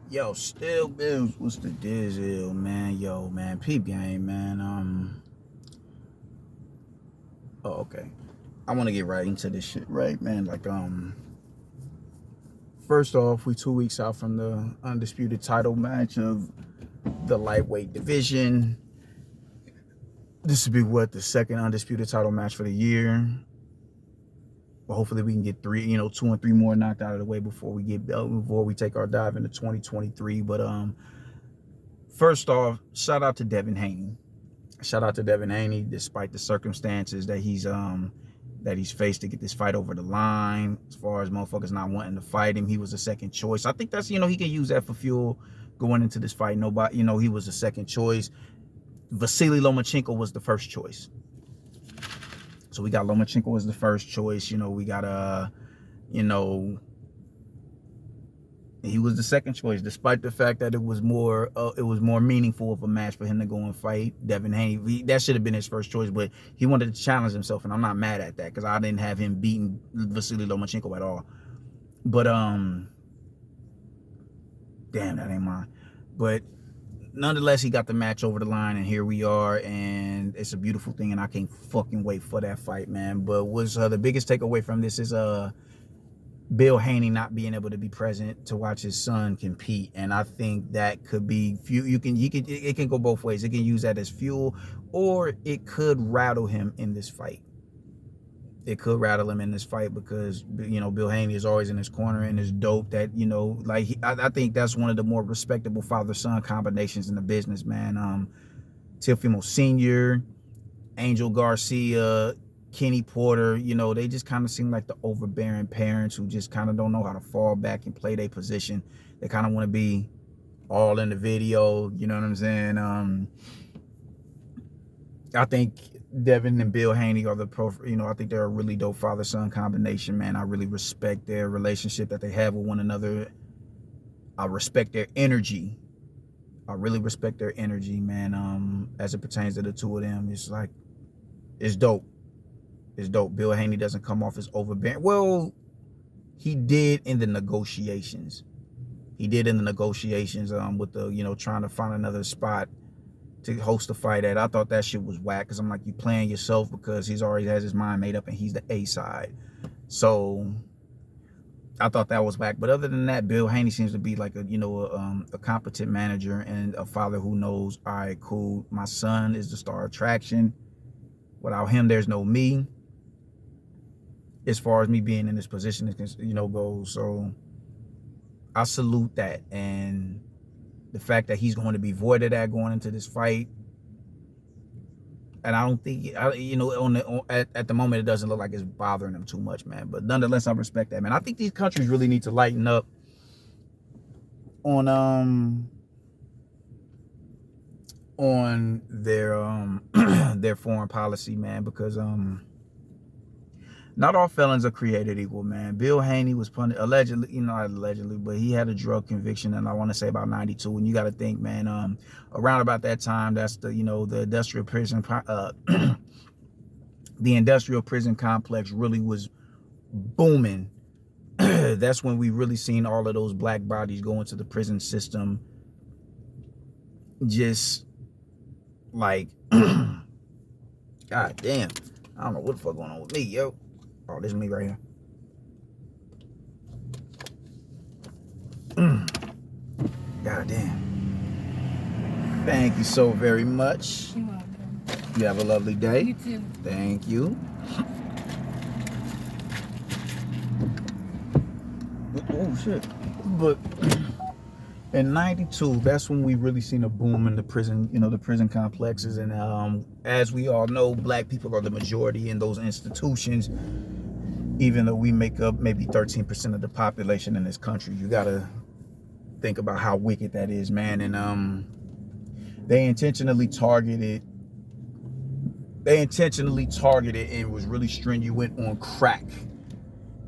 Yo, still Bills, what's the deal, man? Yo, man, peep game, man. Okay. I want to get right into this shit, right, man? First off, we 2 weeks out from the undisputed title match of the lightweight division. This would be the second undisputed title match for the year. Well, hopefully we can get 2 and 3 more knocked out of the way before we take our dive into 2023. But first off, shout out to Devin Haney. Shout out to Devin Haney, despite the circumstances that he's faced to get this fight over the line. As far as motherfuckers not wanting to fight him, he was a second choice. I think that's he can use that for fuel going into this fight. Nobody, he was a second choice. Vasily Lomachenko was the first choice. So we got Lomachenko as the first choice. We got he was the second choice, despite the fact that it was more meaningful of a match for him to go and fight Devin Haney. That should have been his first choice, but he wanted to challenge himself, and I'm not mad at that because I didn't have him beating Vasily Lomachenko at all. But damn, that ain't mine. But nonetheless, he got the match over the line, and here we are, and it's a beautiful thing, and I can't fucking wait for that fight, man. But what's the biggest takeaway from this is Bill Haney not being able to be present to watch his son compete, and I think that could be it can go both ways. It can use that as fuel, or it could rattle him in this fight. It could rattle him in this fight because Bill Haney is always in his corner, and it's dope that I think that's one of the more respectable father-son combinations in the business, man. Teofimo Sr., Angel Garcia, Kenny Porter, they just kind of seem like the overbearing parents who just kind of don't know how to fall back and play their position. They kind of want to be all in the video, you know what I'm saying? I think Devin and Bill Haney are I think they're a really dope father-son combination, man. I really respect their relationship that they have with one another. I respect their energy. I really respect their energy, man. As it pertains to the two of them, it's dope. It's dope. Bill Haney doesn't come off as overbearing. Well, he did in the negotiations. With the, trying to find another spot to host a fight at. I thought that shit was whack because I'm like, you playing yourself because he's already has his mind made up and he's the A side. So I thought that was whack. But other than that, Bill Haney seems to be like a competent manager and a father who knows, all right, cool, my son is the star attraction. Without him, there's no me. As far as me being in this position, goes. So I salute that. And the fact that he's going to be void of that going into this fight. And I don't think, at the moment, it doesn't look like it's bothering him too much, man. But nonetheless, I respect that, man. I think these countries really need to lighten up on their their foreign policy, man, because not all felons are created equal, man. Bill Haney was punished, allegedly, not allegedly, but he had a drug conviction, and I want to say about 92. And you got to think, man, around about that time, that's the industrial prison, the industrial prison complex really was booming. That's when we really seen all of those black bodies go into the prison system. Just like, god damn, I don't know what the fuck going on with me, yo. Oh, this is me right here. God damn. Thank you so very much. You're welcome. You have a lovely day. You too. Thank you. Oh, shit. But in 92, that's when we really seen a boom in the prison, the prison complexes. And as we all know, black people are the majority in those institutions. Even though we make up maybe 13% of the population in this country, you gotta think about how wicked that is, man. And they intentionally targeted and was really stringent on crack.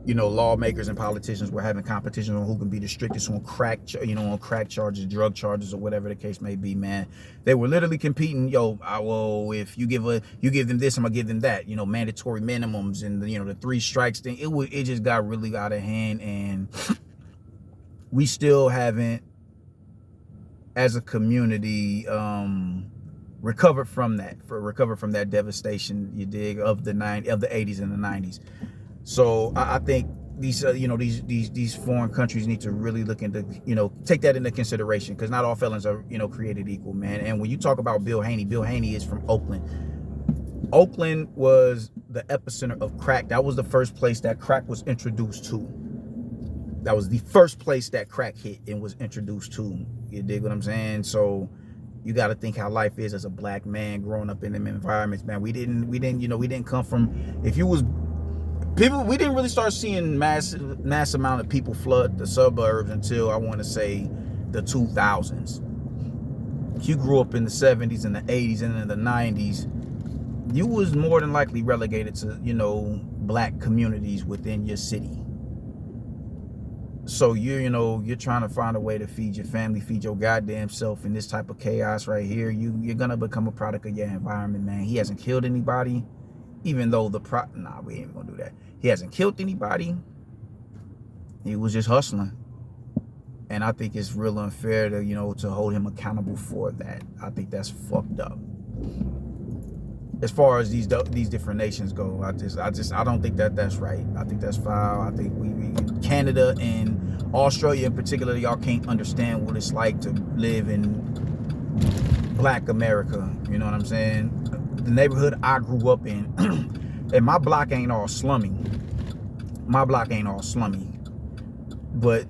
Lawmakers and politicians were having competition on who can be the strictest on crack, on crack charges, drug charges, or whatever the case may be, man. They were literally competing. If you give them this, I'm gonna give them that. Mandatory minimums and the 3 strikes thing. It just got really out of hand, and we still haven't as a community, recover from that devastation, you dig, of the 80s and the 90s. So I think these these foreign countries need to really look into, take that into consideration, because not all felons are, created equal, man. And when you talk about Bill Haney is from Oakland. Oakland was the epicenter of crack. That was the first place that crack was introduced to. That was the first place that crack hit and was introduced to. You dig what I'm saying? So you got to think how life is as a black man growing up in them environments, man. We didn't come from, if you was people, we didn't really start seeing mass amount of people flood the suburbs until, I want to say, the 2000s. If you grew up in the 70s and the 80s and in the 90s, you was more than likely relegated to, black communities within your city. So you're trying to find a way to feed your family, feed your goddamn self in this type of chaos right here. You're gonna become a product of your environment, man. He hasn't killed anybody, even though we ain't gonna do that. He hasn't killed anybody. He was just hustling. And I think it's real unfair to, to hold him accountable for that. I think that's fucked up. As far as these different nations go, I don't think that's right. I think that's foul. I think we Canada and Australia in particular, y'all can't understand what it's like to live in black America. You know what I'm saying? The neighborhood I grew up in, and my block ain't all slummy. But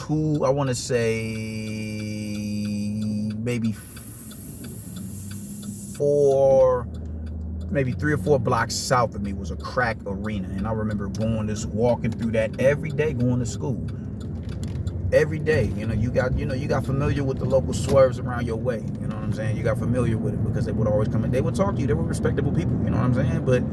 I want to say maybe 3 or 4 blocks south of me was a crack arena. And I remember walking through that every day, going to school. Every day, you got familiar with the local swerves around your way. You know what I'm saying? You got familiar with it because they would always come in. They would talk to you. They were respectable people. You know what I'm saying? But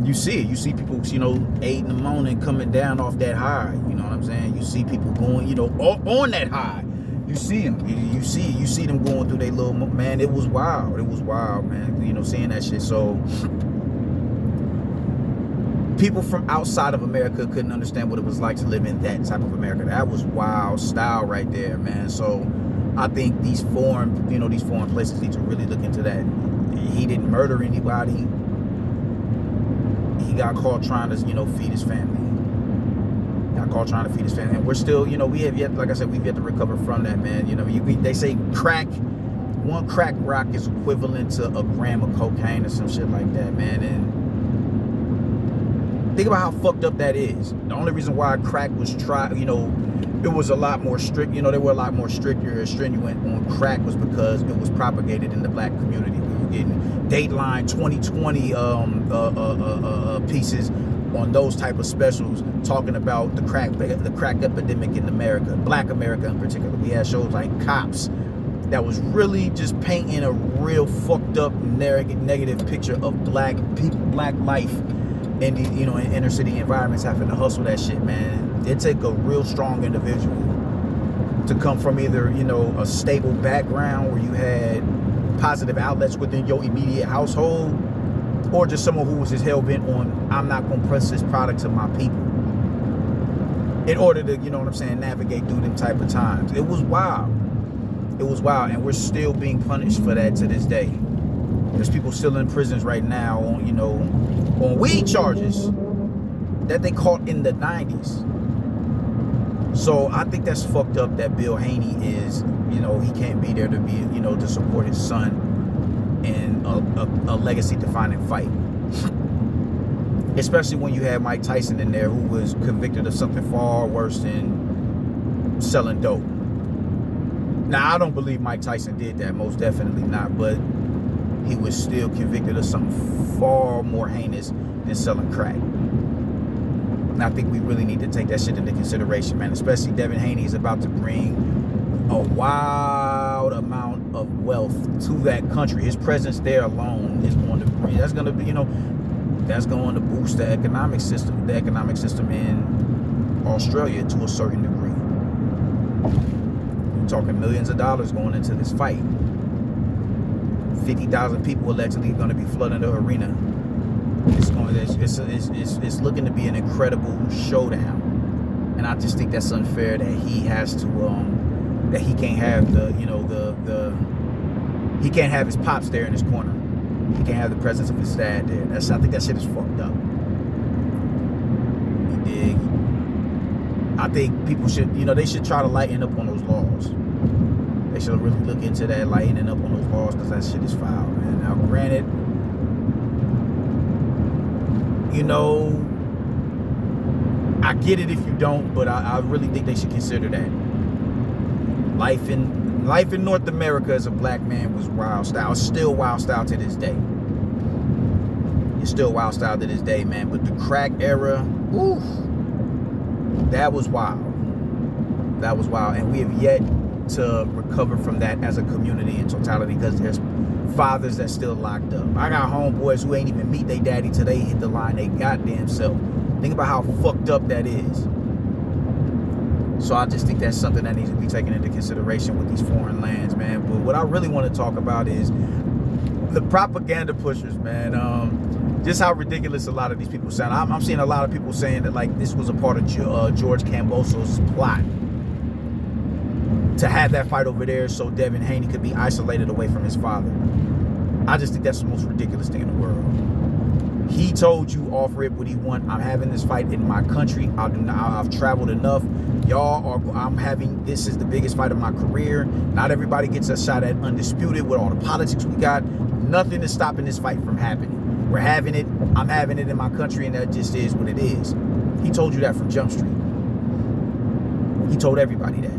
you see people, 8 in the morning coming down off that high. You know what I'm saying? You see people going, on that high. You see them. You see them going through their little, man. It was wild. It was wild, man. Seeing that shit. So people from outside of America couldn't understand what it was like to live in that type of America. That was wild style right there, man. So I think these foreign places need to really look into that. He didn't murder anybody. He got caught trying to, feed his family. And we're still, we have yet, like I said, we've yet to recover from that, man. They say one crack rock is equivalent to a gram of cocaine or some shit like that, man. And think about how fucked up that is. The only reason why crack was tried, it was a lot more strict, they were a lot more stricter or stringent on crack, was because it was propagated in the black community. We were getting Dateline 2020 pieces on those type of specials talking about the crack epidemic in America, black America in particular. We had shows like Cops that was really just painting a real fucked up negative picture of black people, black life in the, in inner city environments, having to hustle that shit, man. It take a real strong individual to come from either, a stable background where you had positive outlets within your immediate household, or just someone who was just hell-bent on, I'm not going to press this product to my people, in order to, navigate through them type of times. It was wild. And we're still being punished for that to this day. There's people still in prisons right now on, on weed charges that they caught in the 90s. So I think that's fucked up that Bill Haney is, he can't be there to be, to support his son in a legacy-defining fight. Especially when you have Mike Tyson in there, who was convicted of something far worse than selling dope. Now, I don't believe Mike Tyson did that, most definitely not, but he was still convicted of something far more heinous than selling crack. And I think we really need to take that shit into consideration, man. Especially Devin Haney is about to bring a wild amount of wealth to that country. His presence there alone is going to bring, that's going to be, that's going to boost the economic system in Australia to a certain degree. We're talking millions of dollars going into this fight. 50,000 people allegedly going to be flooding the arena. It's looking to be an incredible showdown, and I just think that's unfair that he has to that he can't have he can't have his pops there in his corner. He can't have the presence of his dad there. I think that shit is fucked up. You dig? I think people should, they should try to lighten up on those laws. They should really look into that, lightening up on those laws, because that shit is foul, man. Now, granted, I get it if you don't, but I really think they should consider that. Life in North America as a black man was wild style. It's still wild style to this day. It's still wild style to this day, man. But the crack era, oof, that was wild. That was wild. And we have yet to recover from that as a community in totality, because there's fathers that's still locked up. I got homeboys who ain't even meet their daddy till they hit the line they goddamn self. Think about how fucked up that is. So I just think that's something that needs to be taken into consideration with these foreign lands, man. But what I really want to talk about is the propaganda pushers, man. Just how ridiculous a lot of these people sound. I'm seeing a lot of people saying that like this was a part of George Camboso's plot to have that fight over there so Devin Haney could be isolated away from his father. I just think that's the most ridiculous thing in the world. He told you off rip what he want. I'm having this fight in my country. I've traveled enough. This is the biggest fight of my career. Not everybody gets a shot at undisputed with all the politics we got. Nothing is stopping this fight from happening. We're having it. I'm having it in my country, and that just is what it is. He told you that from Jump Street. He told everybody that.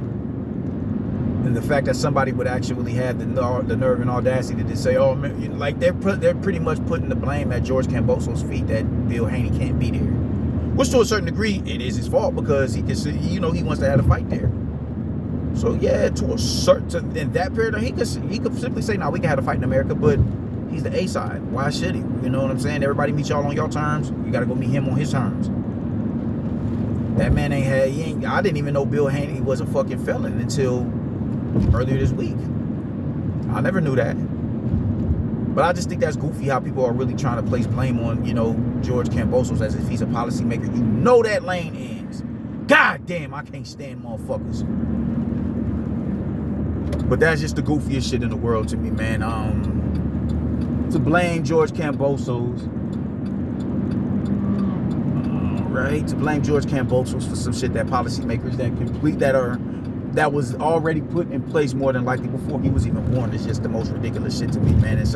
And the fact that somebody would actually have the nerve and audacity to say, oh, man, like they're pretty much putting the blame at George Camboso's feet that Bill Haney can't be there. Which to a certain degree, it is his fault, because he can see, he wants to have a fight there. So yeah, in that period, he could simply say, no, we can have a fight in America, but he's the A side. Why should he? You know what I'm saying? Everybody meet y'all on your terms. You got to go meet him on his terms. That man I didn't even know Bill Haney was a fucking felon until earlier this week. I never knew that. But I just think that's goofy how people are really trying to place blame on, George Cambosos as if he's a policymaker. That lane ends. God damn, I can't stand motherfuckers. But that's just the goofiest shit in the world to me, man. To blame George Cambosos. Right? To blame George Cambosos for some shit that policymakers that was already put in place more than likely before he was even born is just the most ridiculous shit to me, man. And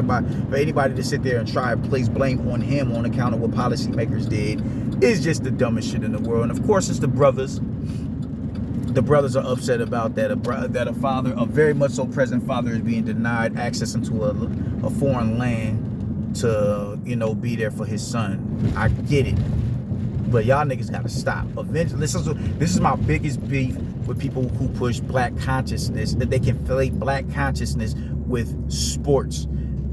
for anybody to sit there and try and place blame on him on account of what policymakers did is just the dumbest shit in the world. And of course, it's the brothers. The brothers are upset about that. That a very much so present father, is being denied access into a foreign land to, be there for his son. I get it. But y'all niggas gotta stop. Eventually, this is my biggest beef with people who push black consciousness, that they conflate black consciousness with sports.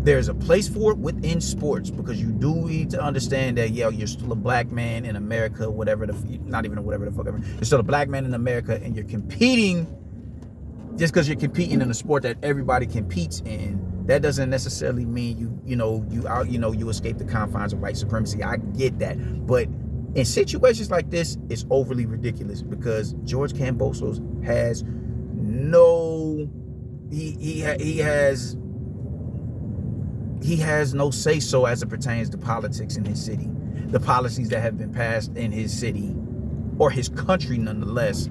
There's a place for it within sports, because you do need to understand that, you're still a black man in America, you're still a black man in America, and you're competing. Just because you're competing in a sport that everybody competes in, that doesn't necessarily mean you escape the confines of white supremacy. I get that, but in situations like this, it's overly ridiculous, because George Cambosos has he has no say so as it pertains to politics in his city, the policies that have been passed in his city or his country, nonetheless,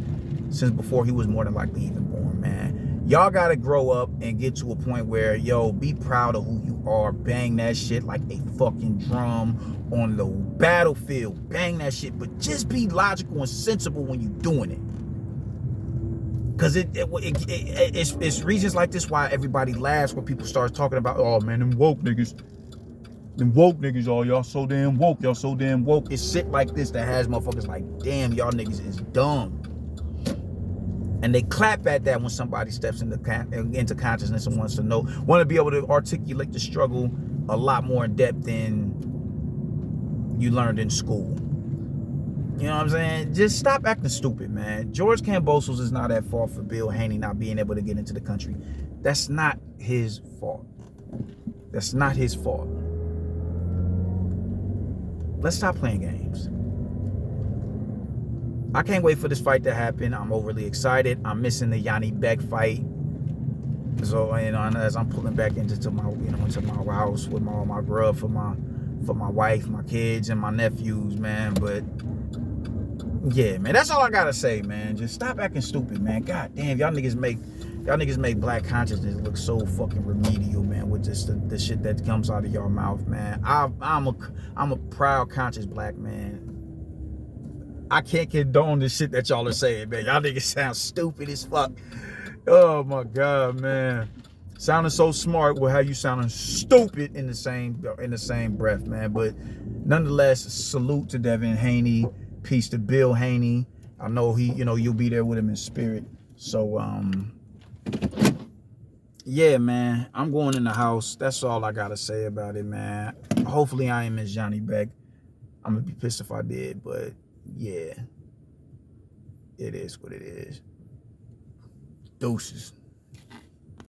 since before he was more than likely even born, man. Y'all gotta grow up and get to a point where, be proud of who you are. Bang that shit like a fucking drum on the battlefield. Bang that shit, but just be logical and sensible when you're doing it. Because it's reasons like this why everybody laughs when people start talking about, oh man, them woke niggas, oh, y'all so damn woke. It's shit like this that has motherfuckers like, damn, y'all niggas is dumb. And they clap at that when somebody steps into consciousness and want to be able to articulate the struggle a lot more in depth than you learned in school. You know what I'm saying? Just stop acting stupid, man. George Cambosos is not at fault for Bill Haney not being able to get into the country. That's not his fault. Let's stop playing games. I can't wait for this fight to happen. I'm overly excited. I'm missing the Yanni Beck fight. So, you know, as I'm pulling back into my, you know, into my house with all my grub for my wife, my kids, and my nephews, man. But yeah, man, that's all I gotta say, man. Just stop acting stupid, man. God damn, y'all niggas make black consciousness look so fucking remedial, man, with just the shit that comes out of your mouth, man. I'm a proud, conscious black man. I can't condone this shit that y'all are saying, man. Y'all niggas sound stupid as fuck. Oh my God, man. Sounding so smart will have you sounding stupid in the same breath, man. But nonetheless, salute to Devin Haney. Peace to Bill Haney. I know you'll be there with him in spirit. So yeah, man. I'm going in the house. That's all I gotta say about it, man. Hopefully I ain't miss Johnny Beck. I'm gonna be pissed if I did, but yeah. It is what it is. Deuces.